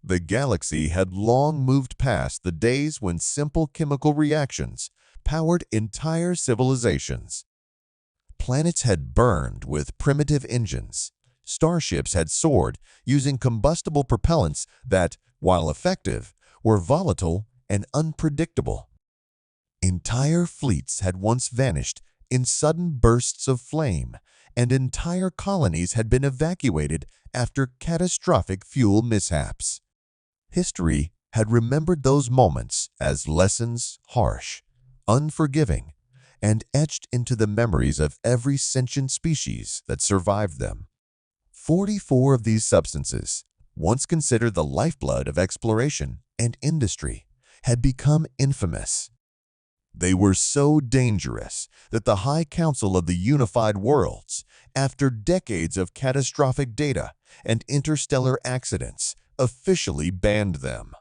The galaxy had long moved past the days when simple chemical reactions powered entire civilizations. Planets had burned with primitive engines. Starships had soared using combustible propellants that, while effective, were volatile and unpredictable. Entire fleets had once vanished in sudden bursts of flame, and entire colonies had been evacuated after catastrophic fuel mishaps. History had remembered those moments as lessons harsh, unforgiving, and etched into the memories of every sentient species that survived them. 44 of these substances, once considered the lifeblood of exploration and industry, had become infamous. They were so dangerous that the High Council of the Unified Worlds, after decades of catastrophic data and interstellar accidents, officially banned them.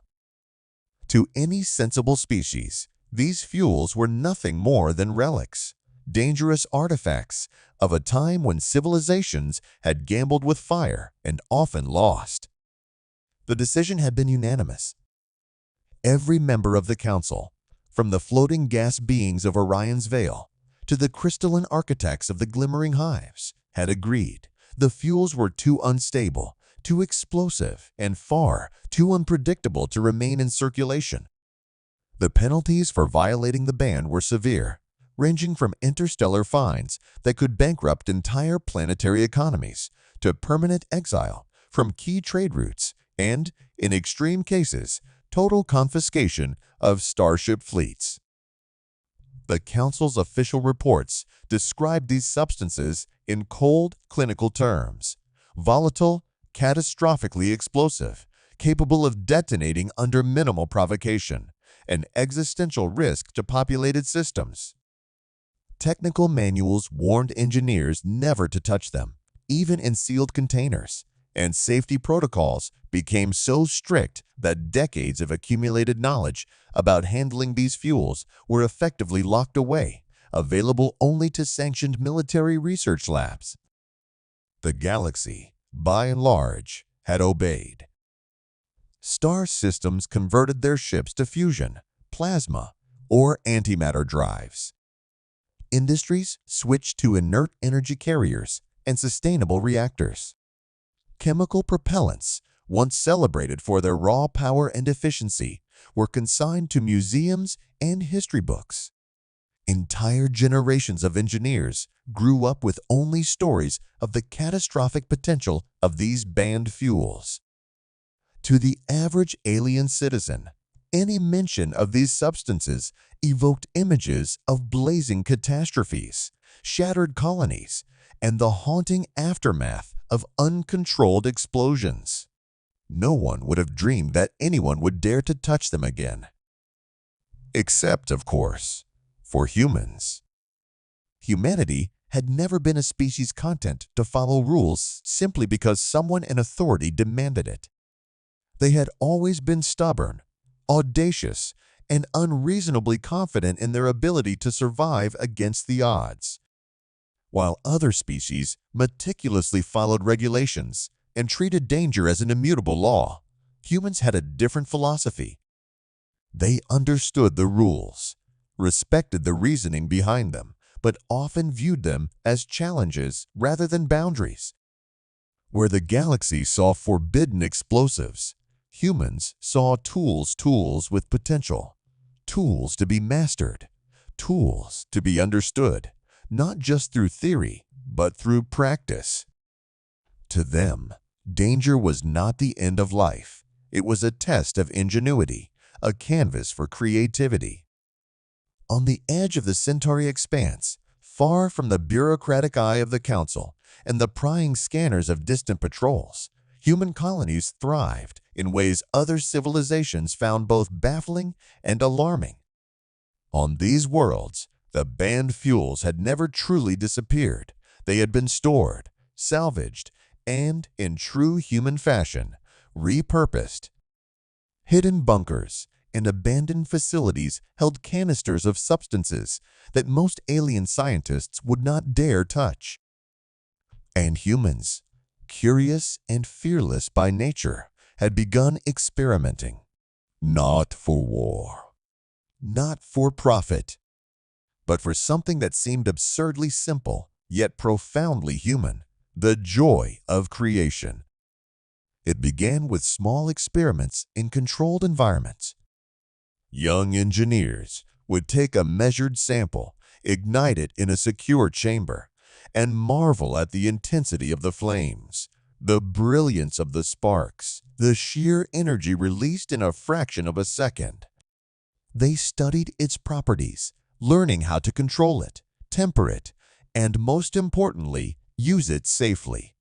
To any sensible species, these fuels were nothing more than relics, dangerous artifacts of a time when civilizations had gambled with fire and often lost. The decision had been unanimous. Every member of the council, from the floating gas beings of Orion's Veil to the crystalline architects of the glimmering hives, had agreed the fuels were too unstable, too explosive, and far too unpredictable to remain in circulation. The penalties for violating the ban were severe, ranging from interstellar fines that could bankrupt entire planetary economies to permanent exile from key trade routes and, in extreme cases, total confiscation of starship fleets. The Council's official reports described these substances in cold, clinical terms: volatile, catastrophically explosive, capable of detonating under minimal provocation, an existential risk to populated systems. Technical manuals warned engineers never to touch them, even in sealed containers, and safety protocols became so strict that decades of accumulated knowledge about handling these fuels were effectively locked away, available only to sanctioned military research labs. The galaxy, by and large, had obeyed. Star systems converted their ships to fusion, plasma, or antimatter drives. Industries switched to inert energy carriers and sustainable reactors. Chemical propellants, once celebrated for their raw power and efficiency, were consigned to museums and history books. Entire generations of engineers grew up with only stories of the catastrophic potential of these banned fuels. To the average alien citizen, any mention of these substances evoked images of blazing catastrophes, shattered colonies, and the haunting aftermath of uncontrolled explosions. No one would have dreamed that anyone would dare to touch them again. Except, of course, for humans. Humanity had never been a species content to follow rules simply because someone in authority demanded it. They had always been stubborn, audacious, and unreasonably confident in their ability to survive against the odds. While other species meticulously followed regulations and treated danger as an immutable law, humans had a different philosophy. They understood the rules, respected the reasoning behind them, but often viewed them as challenges rather than boundaries. Where the galaxy saw forbidden explosives, humans saw tools with potential, tools to be mastered, tools to be understood, not just through theory, but through practice. To them, danger was not the end of life. It was a test of ingenuity, a canvas for creativity. On the edge of the Centauri expanse, far from the bureaucratic eye of the Council and the prying scanners of distant patrols, human colonies thrived in ways other civilizations found both baffling and alarming. On these worlds, the banned fuels had never truly disappeared. They had been stored, salvaged, and, in true human fashion, repurposed. Hidden bunkers and abandoned facilities held canisters of substances that most alien scientists would not dare touch. And humans, curious and fearless by nature, had begun experimenting. Not for war, not for profit, but for something that seemed absurdly simple, yet profoundly human: the joy of creation. It began with small experiments in controlled environments. Young engineers would take a measured sample, ignite it in a secure chamber, and marvel at the intensity of the flames, the brilliance of the sparks, the sheer energy released in a fraction of a second. They studied its properties, learning how to control it, temper it, and most importantly, use it safely.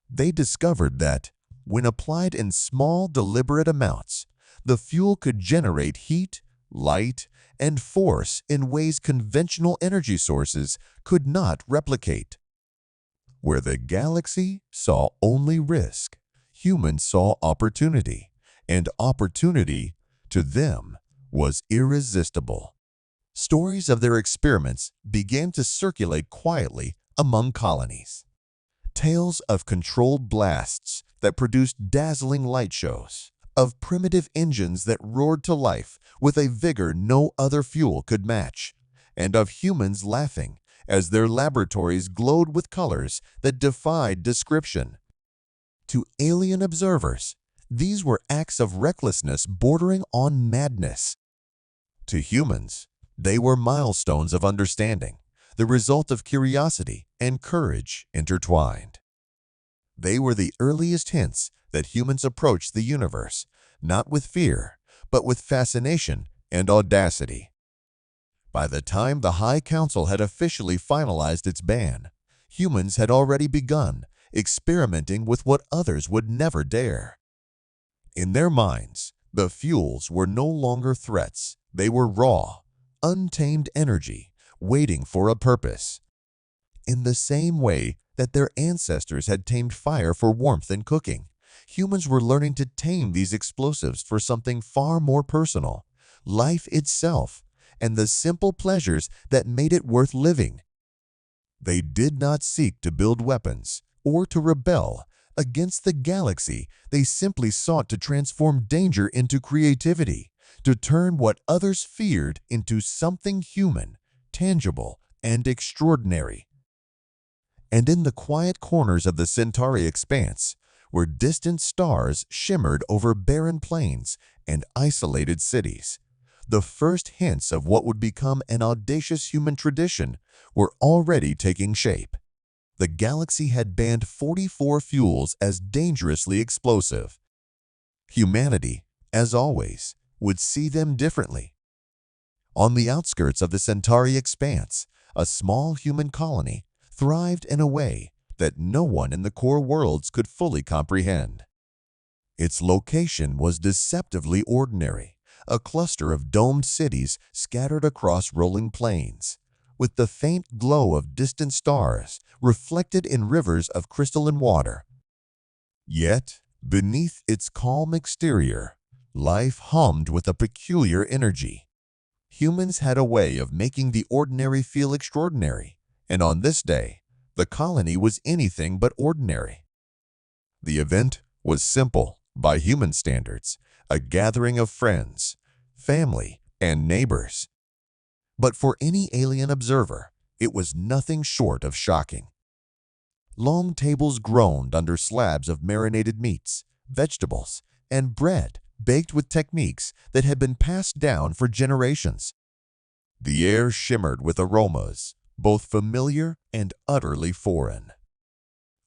They discovered that, when applied in small, deliberate amounts, the fuel could generate heat, light, and force in ways conventional energy sources could not replicate. Where the galaxy saw only risk, humans saw opportunity, and opportunity, to them, was irresistible. Stories of their experiments began to circulate quietly among colonies. Tales of controlled blasts that produced dazzling light shows, of primitive engines that roared to life with a vigor no other fuel could match, and of humans laughing as their laboratories glowed with colors that defied description. To alien observers, these were acts of recklessness bordering on madness. To humans, they were milestones of understanding, the result of curiosity and courage intertwined. They were the earliest hints that humans approached the universe, not with fear, but with fascination and audacity. By the time the High Council had officially finalized its ban, humans had already begun experimenting with what others would never dare. In their minds, the fuels were no longer threats. They were raw, untamed energy waiting for a purpose. In the same way that their ancestors had tamed fire for warmth and cooking, humans were learning to tame these explosives for something far more personal: life itself, and the simple pleasures that made it worth living. They did not seek to build weapons or to rebel against the galaxy. They simply sought to transform danger into creativity, to turn what others feared into something human, tangible, and extraordinary. And in the quiet corners of the Centauri expanse, where distant stars shimmered over barren plains and isolated cities, the first hints of what would become an audacious human tradition were already taking shape. The galaxy had banned 44 fuels as dangerously explosive. Humanity, as always, would see them differently. On the outskirts of the Centauri expanse, a small human colony thrived in a way that no one in the core worlds could fully comprehend. Its location was deceptively ordinary, a cluster of domed cities scattered across rolling plains, with the faint glow of distant stars reflected in rivers of crystalline water. Yet, beneath its calm exterior, life hummed with a peculiar energy. Humans had a way of making the ordinary feel extraordinary, and on this day, the colony was anything but ordinary. The event was simple by human standards, a gathering of friends, family, and neighbors. But for any alien observer, it was nothing short of shocking. Long tables groaned under slabs of marinated meats, vegetables, and bread baked with techniques that had been passed down for generations. The air shimmered with aromas, both familiar and utterly foreign.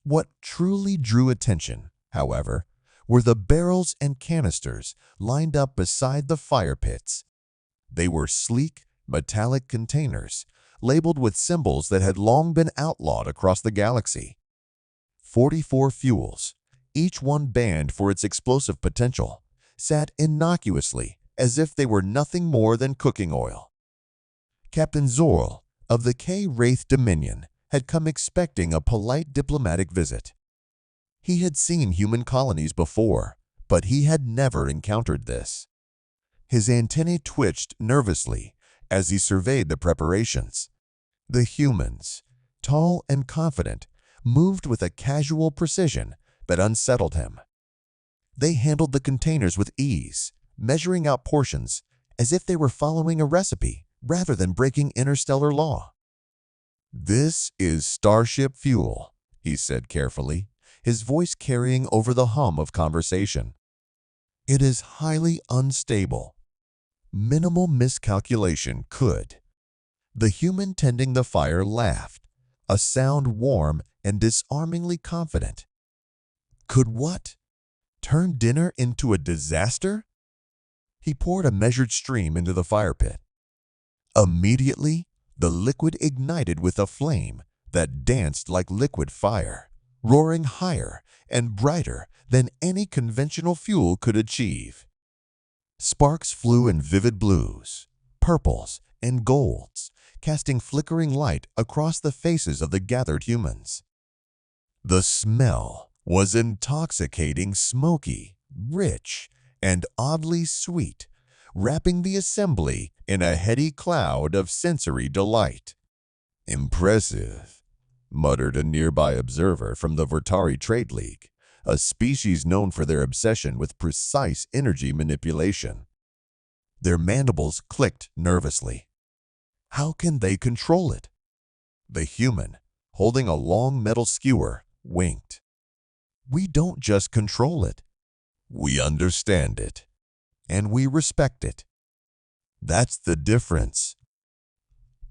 What truly drew attention, however, were the barrels and canisters lined up beside the fire pits. They were sleek, metallic containers labeled with symbols that had long been outlawed across the galaxy. 44 fuels, each one banned for its explosive potential, sat innocuously as if they were nothing more than cooking oil. Captain Zorl of the K-Wraith Dominion had come expecting a polite diplomatic visit. He had seen human colonies before, but he had never encountered this. His antennae twitched nervously as he surveyed the preparations. The humans, tall and confident, moved with a casual precision that unsettled him. They handled the containers with ease, measuring out portions as if they were following a recipe rather than breaking interstellar law. "This is starship fuel," he said carefully, his voice carrying over the hum of conversation. "It is highly unstable. Minimal miscalculation could." The human tending the fire laughed, a sound warm and disarmingly confident. "Could what? Turn dinner into a disaster?" He poured a measured stream into the fire pit. Immediately, the liquid ignited with a flame that danced like liquid fire, roaring higher and brighter than any conventional fuel could achieve. Sparks flew in vivid blues, purples, and golds, casting flickering light across the faces of the gathered humans. The smell was intoxicating, smoky, rich, and oddly sweet, wrapping the assembly in a heady cloud of sensory delight. "Impressive," muttered a nearby observer from the Vortari Trade League, a species known for their obsession with precise energy manipulation. Their mandibles clicked nervously. How can they control it? The human, holding a long metal skewer, winked. "We don't just control it. We understand it, and we respect it. That's the difference."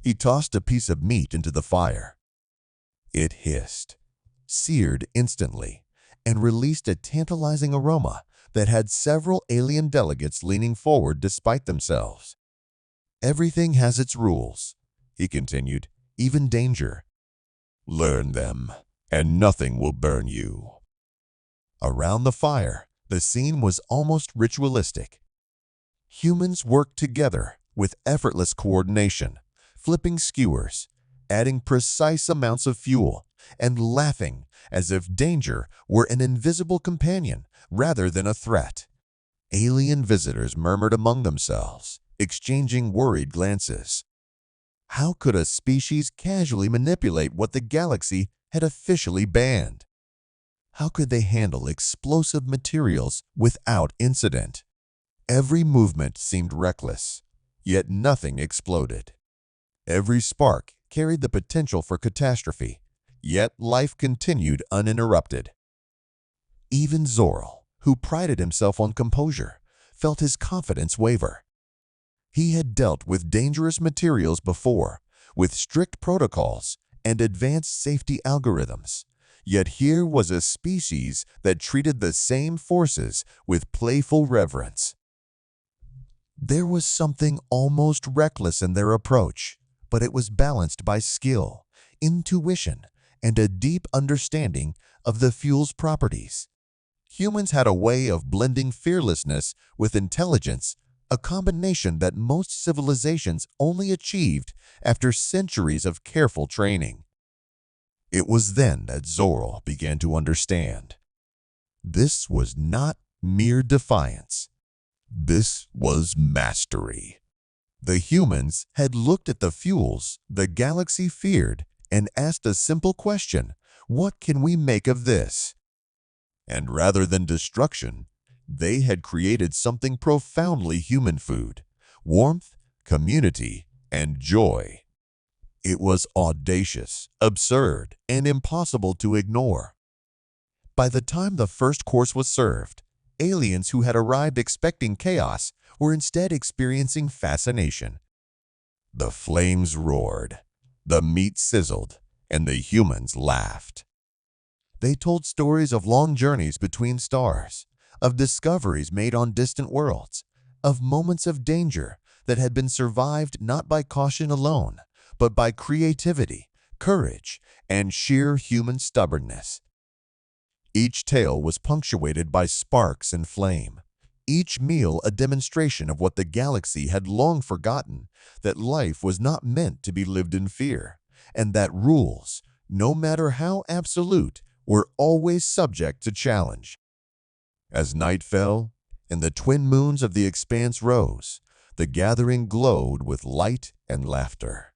He tossed a piece of meat into the fire. It hissed, seared instantly, and released a tantalizing aroma that had several alien delegates leaning forward despite themselves. "Everything has its rules," he continued, "even danger. Learn them, and nothing will burn you." Around the fire, the scene was almost ritualistic. Humans worked together with effortless coordination, flipping skewers, adding precise amounts of fuel, and laughing as if danger were an invisible companion rather than a threat. Alien visitors murmured among themselves, exchanging worried glances. How could a species casually manipulate what the galaxy had officially banned? How could they handle explosive materials without incident? Every movement seemed reckless, yet nothing exploded. Every spark carried the potential for catastrophe, yet life continued uninterrupted. Even Zorl, who prided himself on composure, felt his confidence waver. He had dealt with dangerous materials before, with strict protocols and advanced safety algorithms. Yet here was a species that treated the same forces with playful reverence. There was something almost reckless in their approach, but it was balanced by skill, intuition, and a deep understanding of the fuel's properties. Humans had a way of blending fearlessness with intelligence, a combination that most civilizations only achieved after centuries of careful training. It was then that Zorl began to understand. This was not mere defiance. This was mastery. The humans had looked at the fuels the galaxy feared and asked a simple question: what can we make of this? And rather than destruction, they had created something profoundly human: food, warmth, community, and joy. It was audacious, absurd, and impossible to ignore. By the time the first course was served, aliens who had arrived expecting chaos were instead experiencing fascination. The flames roared, the meat sizzled, and the humans laughed. They told stories of long journeys between stars, of discoveries made on distant worlds, of moments of danger that had been survived not by caution alone, but by creativity, courage, and sheer human stubbornness. Each tale was punctuated by sparks and flame, each meal a demonstration of what the galaxy had long forgotten: that life was not meant to be lived in fear, and that rules, no matter how absolute, were always subject to challenge. As night fell and the twin moons of the expanse rose, the gathering glowed with light and laughter.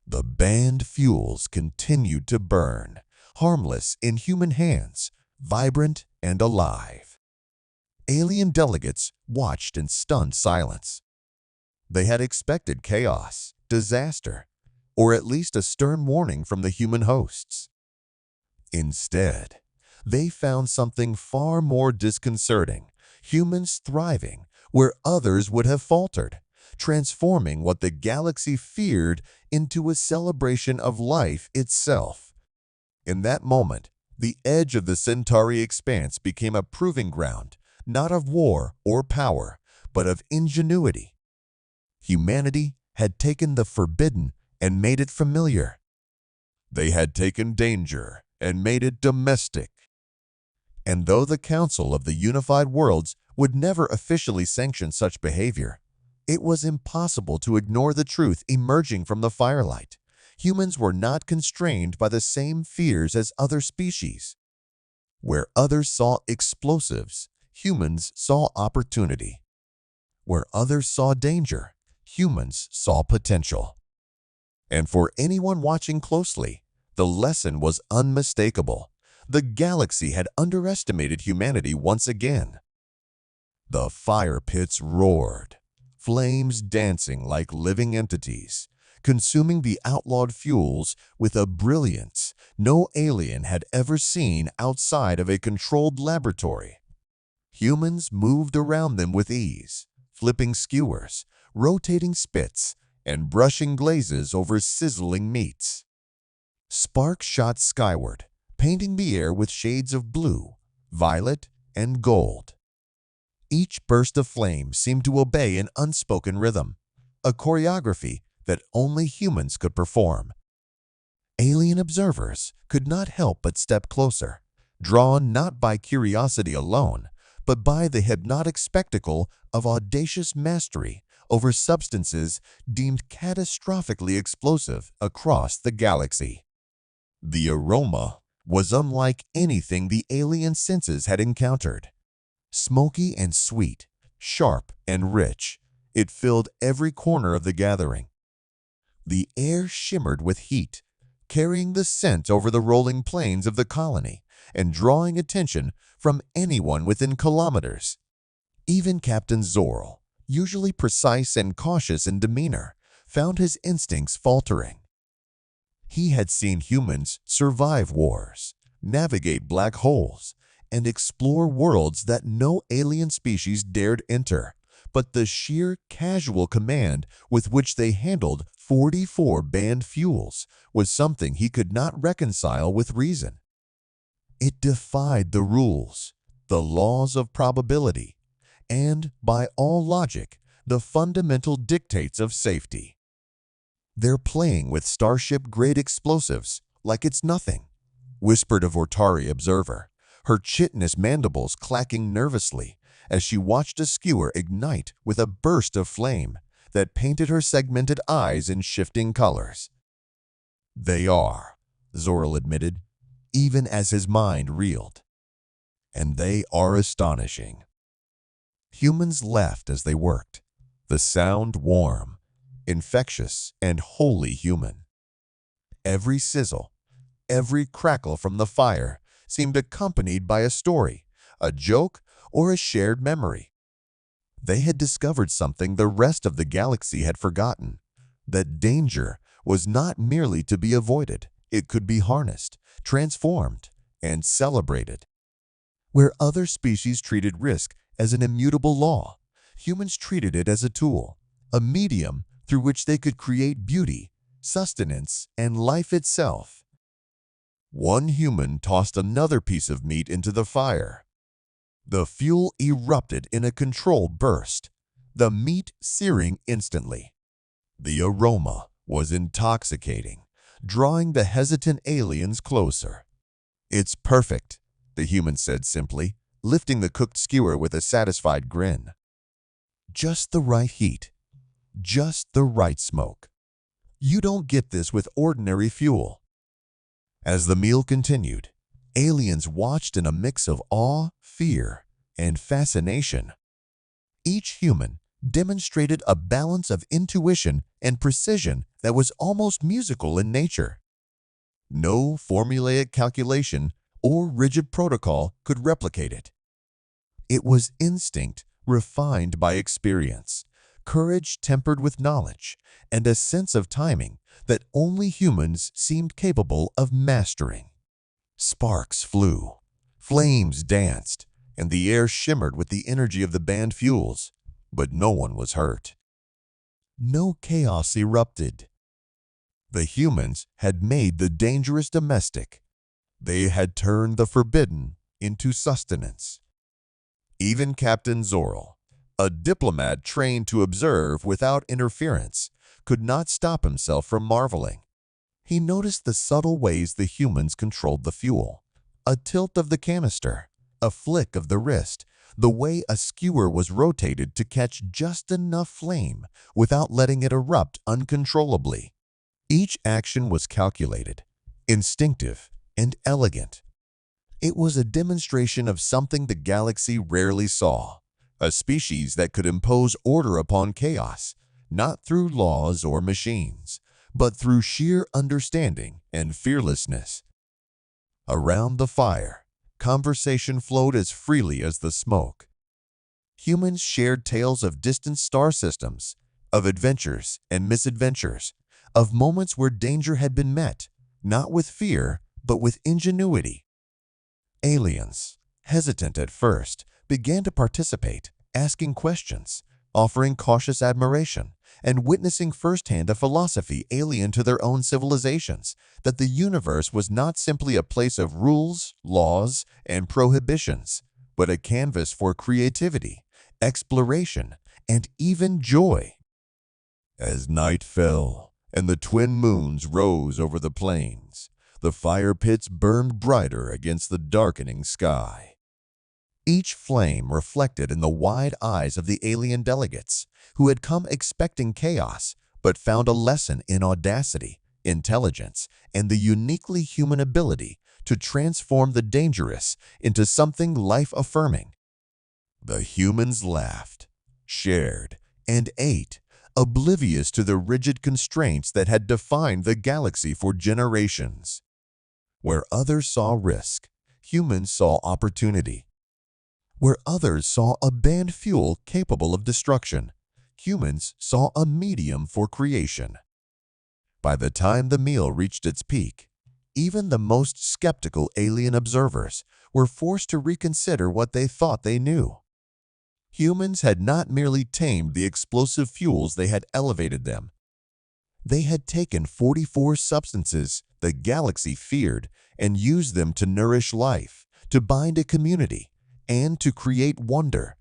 The banned fuels continued to burn, harmless in human hands, vibrant and alive. Alien delegates watched in stunned silence. They had expected chaos, disaster, or at least a stern warning from the human hosts. Instead, they found something far more disconcerting: humans thriving where others would have faltered, transforming what the galaxy feared into a celebration of life itself. In that moment, the edge of the Centauri expanse became a proving ground, not of war or power, but of ingenuity. Humanity had taken the forbidden and made it familiar. They had taken danger and made it domestic. And though the Council of the Unified Worlds would never officially sanction such behavior, it was impossible to ignore the truth emerging from the firelight. Humans were not constrained by the same fears as other species. Where others saw explosives, humans saw opportunity. Where others saw danger, humans saw potential. And for anyone watching closely, the lesson was unmistakable. The galaxy had underestimated humanity once again. The fire pits roared, flames dancing like living entities, consuming the outlawed fuels with a brilliance no alien had ever seen outside of a controlled laboratory. Humans moved around them with ease, flipping skewers, rotating spits, and brushing glazes over sizzling meats. Sparks shot skyward, painting the air with shades of blue, violet, and gold. Each burst of flame seemed to obey an unspoken rhythm, a choreography that only humans could perform. Alien observers could not help but step closer, drawn not by curiosity alone, but by the hypnotic spectacle of audacious mastery over substances deemed catastrophically explosive across the galaxy. The aroma was unlike anything the alien senses had encountered. Smoky and sweet, sharp and rich, it filled every corner of the gathering. The air shimmered with heat, carrying the scent over the rolling plains of the colony and drawing attention from anyone within kilometers. Even Captain Zorl, usually precise and cautious in demeanor, found his instincts faltering. He had seen humans survive wars, navigate black holes, and explore worlds that no alien species dared enter, but the sheer casual command with which they handled 44 banned fuels was something he could not reconcile with reason. It defied the rules, the laws of probability, and, by all logic, the fundamental dictates of safety. "They're playing with starship-grade explosives like it's nothing," whispered a Vortari observer, her chitinous mandibles clacking nervously as she watched a skewer ignite with a burst of flame that painted her segmented eyes in shifting colors. "They are," Zorl admitted, even as his mind reeled. "And they are astonishing." Humans laughed as they worked, the sound warm, infectious, and wholly human. Every sizzle, every crackle from the fire seemed accompanied by a story, a joke, or a shared memory. They had discovered something the rest of the galaxy had forgotten: that danger was not merely to be avoided, it could be harnessed, transformed, and celebrated. Where other species treated risk as an immutable law, humans treated it as a tool, a medium through which they could create beauty, sustenance, and life itself. One human tossed another piece of meat into the fire. The fuel erupted in a controlled burst, the meat searing instantly. The aroma was intoxicating, drawing the hesitant aliens closer. "It's perfect," the human said simply, lifting the cooked skewer with a satisfied grin. "Just the right heat, just the right smoke. You don't get this with ordinary fuel." As the meal continued, aliens watched in a mix of awe, fear, and fascination. Each human demonstrated a balance of intuition and precision that was almost musical in nature. No formulaic calculation or rigid protocol could replicate it. It was instinct refined by experience, courage tempered with knowledge, and a sense of timing that only humans seemed capable of mastering. Sparks flew, flames danced, and the air shimmered with the energy of the banned fuels, but no one was hurt. No chaos erupted. The humans had made the dangerous domestic. They had turned the forbidden into sustenance. Even Captain Zorl, a diplomat trained to observe without interference, could not stop himself from marveling. He noticed the subtle ways the humans controlled the fuel. A tilt of the canister, a flick of the wrist, the way a skewer was rotated to catch just enough flame without letting it erupt uncontrollably. Each action was calculated, instinctive, and elegant. It was a demonstration of something the galaxy rarely saw, a species that could impose order upon chaos, not through laws or machines, but through sheer understanding and fearlessness. Around the fire, conversation flowed as freely as the smoke. Humans shared tales of distant star systems, of adventures and misadventures, of moments where danger had been met, not with fear, but with ingenuity. Aliens, hesitant at first, began to participate, asking questions, offering cautious admiration, and witnessing firsthand a philosophy alien to their own civilizations, that the universe was not simply a place of rules, laws, and prohibitions, but a canvas for creativity, exploration, and even joy. As night fell and the twin moons rose over the plains, the fire pits burned brighter against the darkening sky. Each flame reflected in the wide eyes of the alien delegates, who had come expecting chaos but found a lesson in audacity, intelligence, and the uniquely human ability to transform the dangerous into something life-affirming. The humans laughed, shared, and ate, oblivious to the rigid constraints that had defined the galaxy for generations. Where others saw risk, humans saw opportunity. Where others saw a banned fuel capable of destruction, humans saw a medium for creation. By the time the meal reached its peak, even the most skeptical alien observers were forced to reconsider what they thought they knew. Humans had not merely tamed the explosive fuels, they had elevated them. They had taken 44 substances the galaxy feared and used them to nourish life, to bind a community, and to create wonder.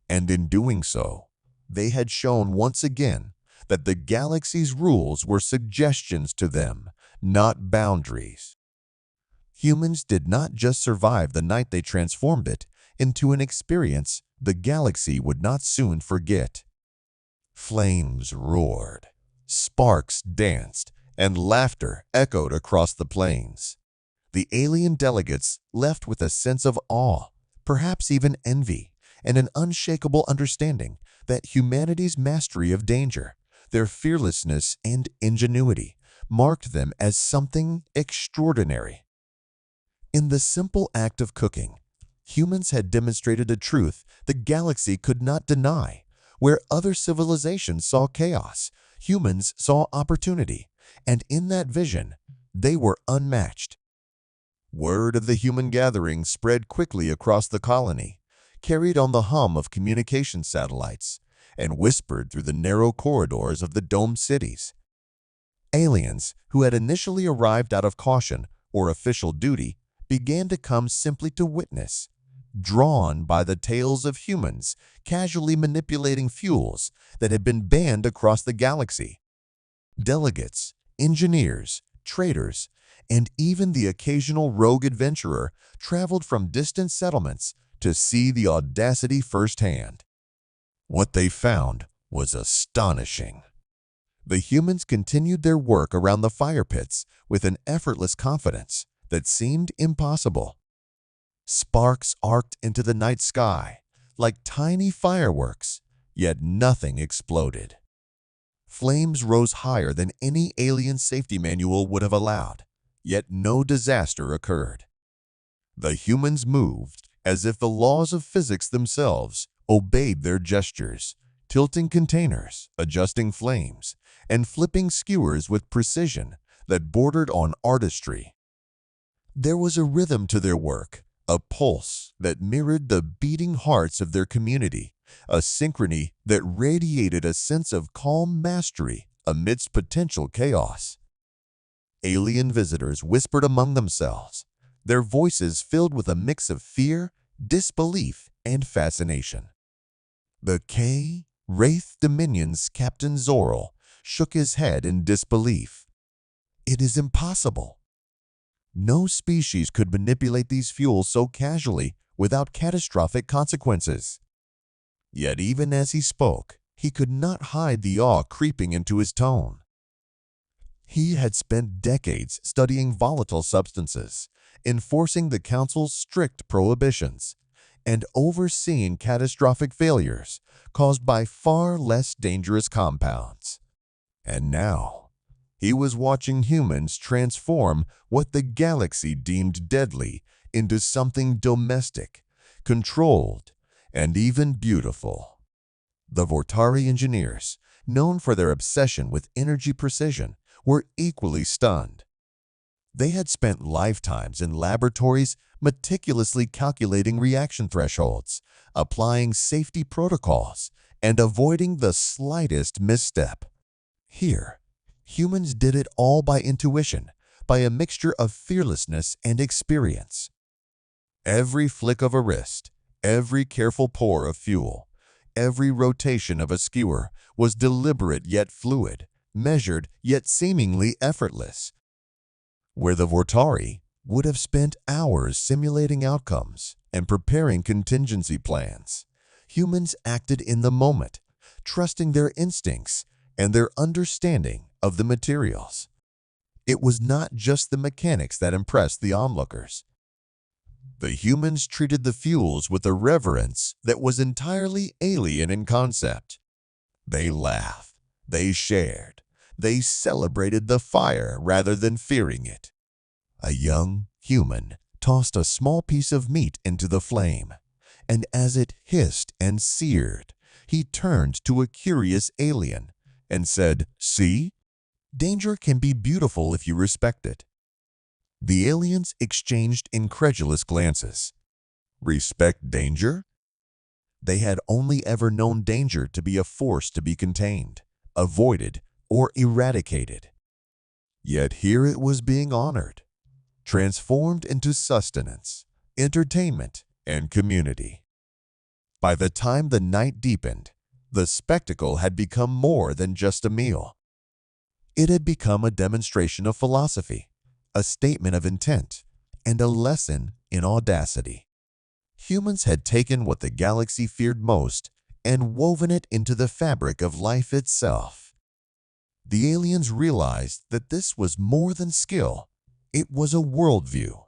And in doing so, they had shown once again that the galaxy's rules were suggestions to them, not boundaries. Humans did not just survive the night, they transformed it into an experience the galaxy would not soon forget. Flames roared, sparks danced, and laughter echoed across the plains. The alien delegates left with a sense of awe, perhaps even envy, and an unshakable understanding that humanity's mastery of danger, their fearlessness and ingenuity, marked them as something extraordinary. In the simple act of cooking, humans had demonstrated a truth the galaxy could not deny. Where other civilizations saw chaos, humans saw opportunity, and in that vision, they were unmatched. Word of the human gathering spread quickly across the colony, carried on the hum of communication satellites, and whispered through the narrow corridors of the domed cities. Aliens who had initially arrived out of caution or official duty began to come simply to witness, drawn by the tales of humans casually manipulating fuels that had been banned across the galaxy. Delegates, engineers, traders, and even the occasional rogue adventurer traveled from distant settlements to see the audacity firsthand. What they found was astonishing. The humans continued their work around the fire pits with an effortless confidence that seemed impossible. Sparks arced into the night sky like tiny fireworks, yet nothing exploded. Flames rose higher than any alien safety manual would have allowed, yet no disaster occurred. The humans moved as if the laws of physics themselves obeyed their gestures, tilting containers, adjusting flames, and flipping skewers with precision that bordered on artistry. There was a rhythm to their work, a pulse that mirrored the beating hearts of their community, a synchrony that radiated a sense of calm mastery amidst potential chaos. Alien visitors whispered among themselves, their voices filled with a mix of fear, disbelief, and fascination. The Wraith Dominion's Captain Zorl shook his head in disbelief. It is impossible. No species could manipulate these fuels so casually without catastrophic consequences. Yet even as he spoke, he could not hide the awe creeping into his tone. He had spent decades studying volatile substances, enforcing the Council's strict prohibitions, and overseeing catastrophic failures caused by far less dangerous compounds. And now, he was watching humans transform what the galaxy deemed deadly into something domestic, controlled, and even beautiful. The Vortari engineers, known for their obsession with energy precision, were equally stunned. They had spent lifetimes in laboratories meticulously calculating reaction thresholds, applying safety protocols, and avoiding the slightest misstep. Here, humans did it all by intuition, by a mixture of fearlessness and experience. Every flick of a wrist, every careful pour of fuel, every rotation of a skewer was deliberate yet fluid, measured yet seemingly effortless. Where the Vortari would have spent hours simulating outcomes and preparing contingency plans, humans acted in the moment, trusting their instincts and their understanding of the materials. It was not just the mechanics that impressed the onlookers. The humans treated the fuels with a reverence that was entirely alien in concept. They laughed, they shared, they celebrated the fire rather than fearing it. A young human tossed a small piece of meat into the flame, and as it hissed and seared, he turned to a curious alien and said, "See? Danger can be beautiful if you respect it." The aliens exchanged incredulous glances. Respect danger? They had only ever known danger to be a force to be contained, avoided, or eradicated. Yet here it was being honored, transformed into sustenance, entertainment, and community. By the time the night deepened, the spectacle had become more than just a meal. It had become a demonstration of philosophy, a statement of intent, and a lesson in audacity. Humans had taken what the galaxy feared most and woven it into the fabric of life itself. The aliens realized that this was more than skill. It was a worldview.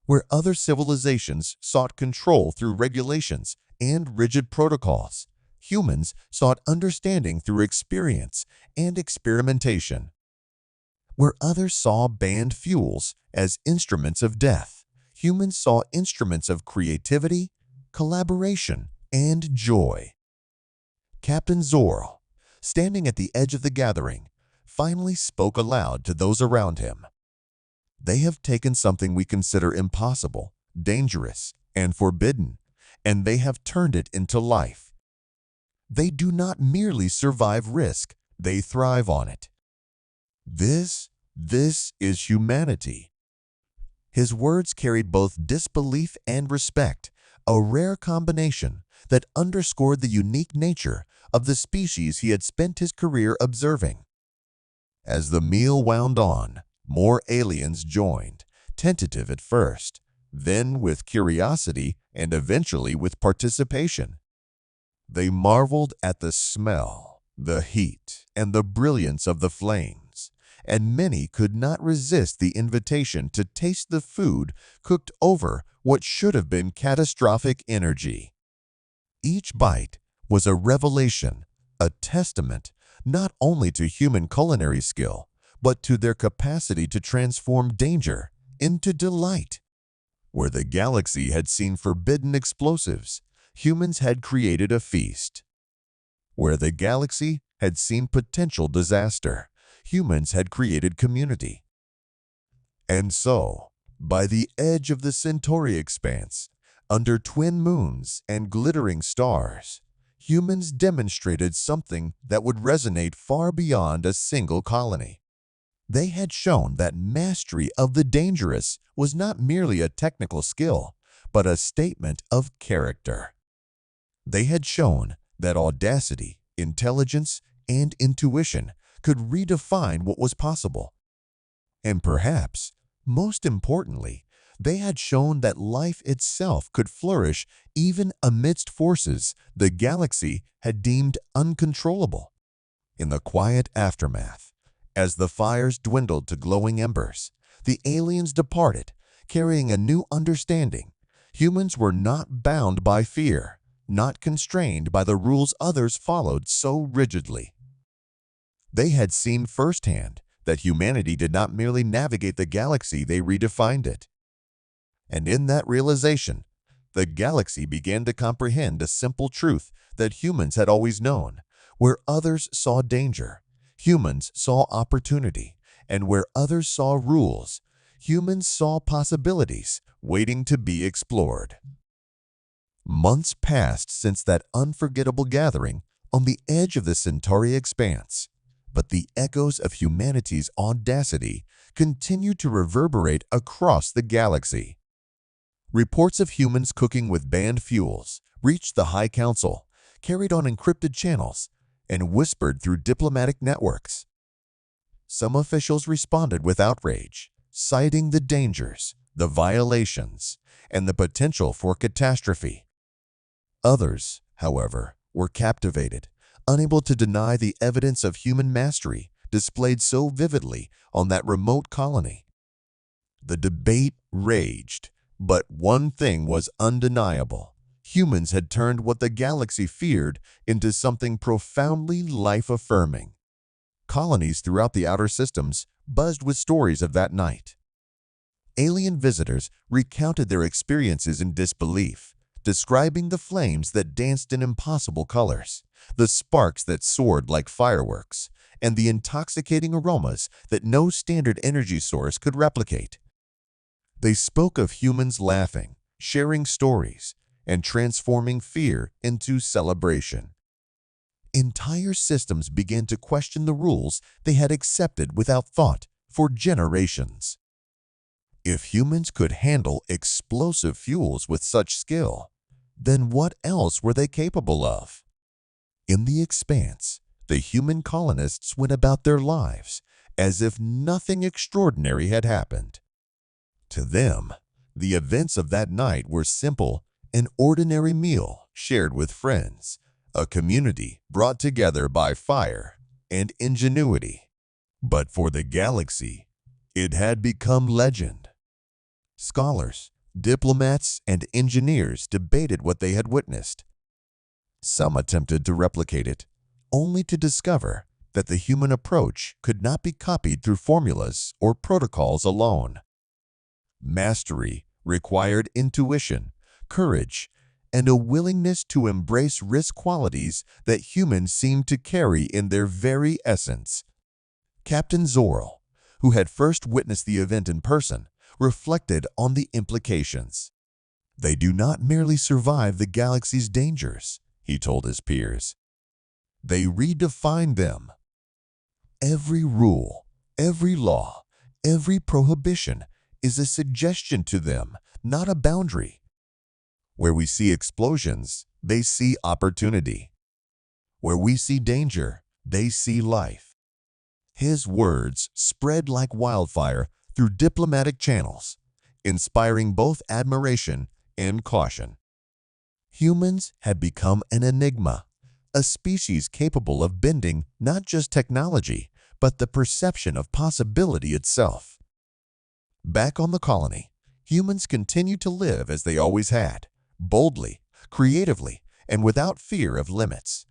Where other civilizations sought control through regulations and rigid protocols, humans sought understanding through experience and experimentation. Where others saw banned fuels as instruments of death, humans saw instruments of creativity, collaboration, and joy. Captain Zorl, standing at the edge of the gathering, finally spoke aloud to those around him. They have taken something we consider impossible, dangerous, and forbidden, and they have turned it into life. They do not merely survive risk, they thrive on it. This is humanity. His words carried both disbelief and respect, a rare combination that underscored the unique nature of the species he had spent his career observing. As the meal wound on, more aliens joined, tentative at first, then with curiosity and eventually with participation. They marveled at the smell, the heat, and the brilliance of the flames, and many could not resist the invitation to taste the food cooked over what should have been catastrophic energy. Each bite was a revelation, a testament not only to human culinary skill, but to their capacity to transform danger into delight. Where the galaxy had seen forbidden explosives, humans had created a feast. Where the galaxy had seen potential disaster, humans had created community. And so, by the edge of the Centauri expanse, under twin moons and glittering stars, humans demonstrated something that would resonate far beyond a single colony. They had shown that mastery of the dangerous was not merely a technical skill, but a statement of character. They had shown that audacity, intelligence, and intuition could redefine what was possible. And perhaps, most importantly, they had shown that life itself could flourish even amidst forces the galaxy had deemed uncontrollable. In the quiet aftermath, as the fires dwindled to glowing embers, the aliens departed, carrying a new understanding. Humans were not bound by fear, not constrained by the rules others followed so rigidly. They had seen firsthand that humanity did not merely navigate the galaxy, they redefined it. And in that realization, the galaxy began to comprehend a simple truth that humans had always known. Where others saw danger, humans saw opportunity. And where others saw rules, humans saw possibilities waiting to be explored. Months passed since that unforgettable gathering on the edge of the Centauri expanse, but the echoes of humanity's audacity continued to reverberate across the galaxy. Reports of humans cooking with banned fuels reached the High Council, carried on encrypted channels, and whispered through diplomatic networks. Some officials responded with outrage, citing the dangers, the violations, and the potential for catastrophe. Others, however, were captivated, unable to deny the evidence of human mastery displayed so vividly on that remote colony. The debate raged, but one thing was undeniable. Humans had turned what the galaxy feared into something profoundly life-affirming. Colonies throughout the outer systems buzzed with stories of that night. Alien visitors recounted their experiences in disbelief, describing the flames that danced in impossible colors, the sparks that soared like fireworks, and the intoxicating aromas that no standard energy source could replicate. They spoke of humans laughing, sharing stories, and transforming fear into celebration. Entire systems began to question the rules they had accepted without thought for generations. If humans could handle explosive fuels with such skill, then what else were they capable of? In the expanse, the human colonists went about their lives as if nothing extraordinary had happened. To them, the events of that night were simple, an ordinary meal shared with friends, a community brought together by fire and ingenuity. But for the galaxy, it had become legend. Scholars, diplomats, and engineers debated what they had witnessed. Some attempted to replicate it, only to discover that the human approach could not be copied through formulas or protocols alone. Mastery required intuition, courage, and a willingness to embrace risk qualities that humans seemed to carry in their very essence. Captain Zorl, who had first witnessed the event in person, reflected on the implications. They do not merely survive the galaxy's dangers, he told his peers. They redefine them. Every rule, every law, every prohibition is a suggestion to them, not a boundary. Where we see explosions, they see opportunity. Where we see danger, they see life. His words spread like wildfire through diplomatic channels, inspiring both admiration and caution. Humans had become an enigma, a species capable of bending not just technology, but the perception of possibility itself. Back on the colony, humans continued to live as they always had, boldly, creatively, and without fear of limits.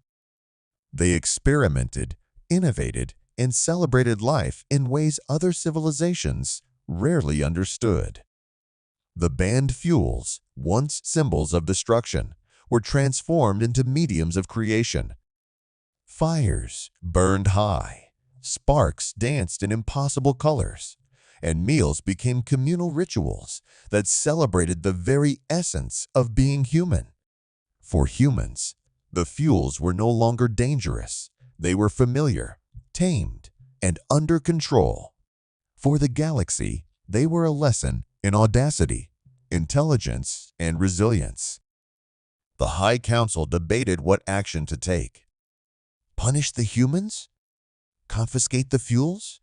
They experimented, innovated, and celebrated life in ways other civilizations rarely understood. The banned fuels, once symbols of destruction, were transformed into mediums of creation. Fires burned high, sparks danced in impossible colors, and meals became communal rituals that celebrated the very essence of being human. For humans, the fuels were no longer dangerous. They were familiar, tamed, and under control. For the galaxy, they were a lesson in audacity, intelligence, and resilience. The High Council debated what action to take. Punish the humans? Confiscate the fuels?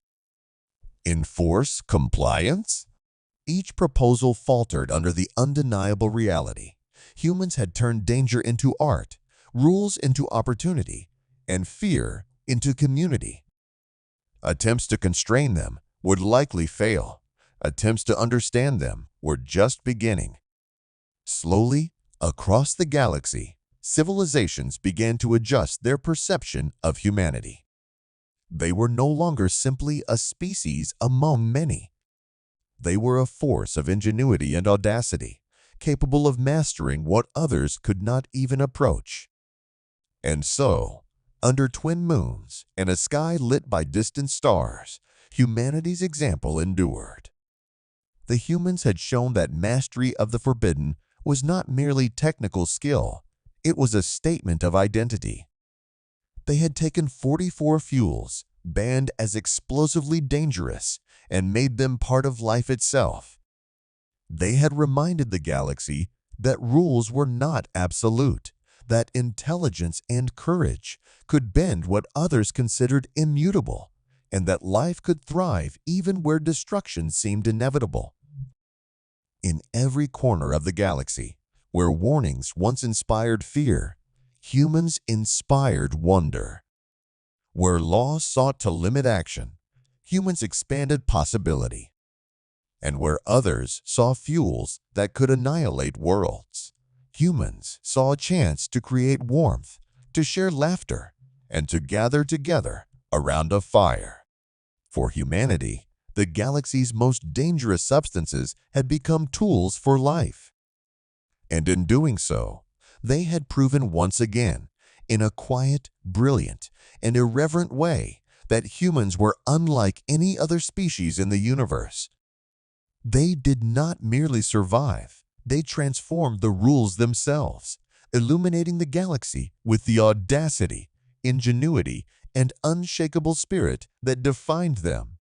Enforce compliance? Each proposal faltered under the undeniable reality. Humans had turned danger into art, rules into opportunity, and fear into community. Attempts to constrain them would likely fail. Attempts to understand them were just beginning. Slowly, across the galaxy, civilizations began to adjust their perception of humanity. They were no longer simply a species among many. They were a force of ingenuity and audacity, capable of mastering what others could not even approach. And so, under twin moons and a sky lit by distant stars, humanity's example endured. The humans had shown that mastery of the forbidden was not merely technical skill, it was a statement of identity. They had taken 44 fuels, banned as explosively dangerous, and made them part of life itself. They had reminded the galaxy that rules were not absolute, that intelligence and courage could bend what others considered immutable, and that life could thrive even where destruction seemed inevitable. In every corner of the galaxy, where warnings once inspired fear, humans inspired wonder. Where laws sought to limit action, humans expanded possibility. And where others saw fuels that could annihilate worlds, humans saw a chance to create warmth, to share laughter, and to gather together around a fire. For humanity, the galaxy's most dangerous substances had become tools for life. And in doing so, they had proven once again, in a quiet, brilliant, and irreverent way, that humans were unlike any other species in the universe. They did not merely survive, they transformed the rules themselves, illuminating the galaxy with the audacity, ingenuity, and unshakable spirit that defined them.